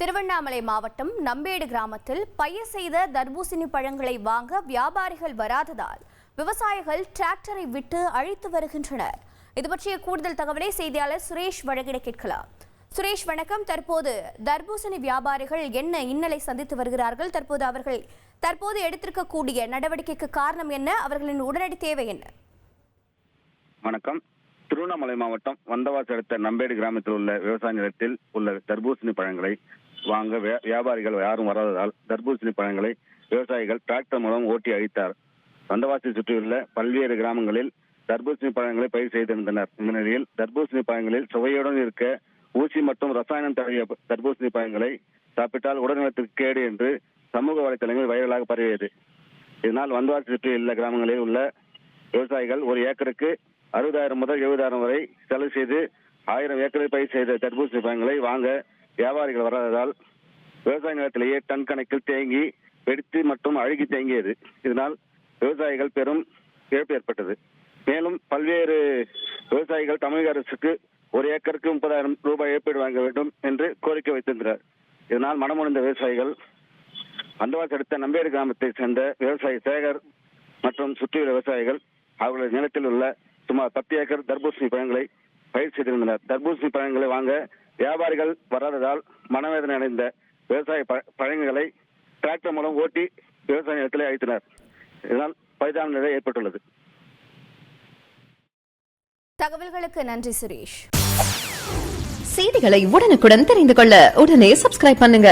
திருவண்ணாமலை மாவட்டம் நம்பேடு கிராமத்தில் பயிர் செய்த தர்பூசணி பழங்களை வாங்க வியாபாரிகள் வராததால் விவசாயிகள் டிராக்டரை விட்டு அழைத்து வருகின்றனர். இது பற்றிய கூடுதல் தகவலை செய்தியாளர் சுரேஷ் வழங்கிட கேட்கலாம். சுரேஷ் வணக்கம். தற்போது தர்பூசணி வியாபாரிகள் என்ன இன்னலை சந்தித்து வருகிறார்கள்? தற்போது எடுத்திருக்கக்கூடிய நடவடிக்கைக்கு காரணம் என்ன? அவர்களின் உடனடி தேவை என்ன? வணக்கம். திருவண்ணாமலை மாவட்டம் வந்தவாசி அடுத்த நம்பேடு கிராமத்தில் உள்ள விவசாய நிலத்தில் உள்ள தர்பூசணி பழங்களை வாங்க வியாபாரிகள் யாரும் வராததால் தர்பூசணி பழங்களை விவசாயிகள் டிராக்டர் மூலம் ஓட்டி அழித்தார். வந்தவாசி சுற்றியுள்ள பல்வேறு கிராமங்களில் தர்பூசணி பழங்களை பயிர் செய்திருந்தனர். இந்த நிலையில் தர்பூசணி பழங்களில் சுவையுடன் இருக்க ஊசி மற்றும் ரசாயனம் தடவிய தர்பூசணி பழங்களை சாப்பிட்டால் உடல்நலத்திற்கு கேடு என்று சமூக வலைதளங்களில் வைரலாக பரவியது. இதனால் வந்தவாசி சுற்றியுள்ள கிராமங்களில் உள்ள விவசாயிகள் ஒரு ஏக்கருக்கு 60,000 முதல் 70,000 வரை செலவு செய்து 1000 ஏக்கரில் பயிர் செய்த தர்பூசணி பழங்களை வாங்க வியாபாரிகள் வராததால் விவசாய நிலத்திலேயே டன் கணக்கில் தேங்கி வெடித்து மற்றும் அழுகி தேங்கியது. இதனால் விவசாயிகள் பெரும் இழப்பு ஏற்பட்டது. மேலும் பல்வேறு விவசாயிகள் தமிழக அரசுக்கு ஒரு ஏக்கருக்கு 30,000 ரூபாய் இழப்பீடு வாங்க வேண்டும் என்று கோரிக்கை வைத்திருந்தனர். இதனால் மனமுடைந்த விவசாயிகள் வந்தவாசி அடுத்த நம்பேடு கிராமத்தை சேர்ந்த விவசாயி சேகர் மற்றும் சுற்றியுள்ள விவசாயிகள் அவர்களது நிலத்தில் உள்ள சுமார் 10 ஏக்கர் தர்பூசணி பழங்களை பயிர் செய்திருந்தனர். தர்பூசணி பழங்களை வாங்க வியாபாரிகள் வராததால் மனவேதனை அடைந்த விவசாய பழங்களை டிராக்டர் மூலம் ஓட்டி விவசாய நிலத்திலே அழித்தனர். இதனால் பரிதாப நிலை ஏற்பட்டுள்ளது. தகவல்களுக்கு நன்றி சுரேஷ். செய்திகளை உடனுக்குடன் தெரிந்து கொள்ள உடனே சப்ஸ்கிரைப் பண்ணுங்க.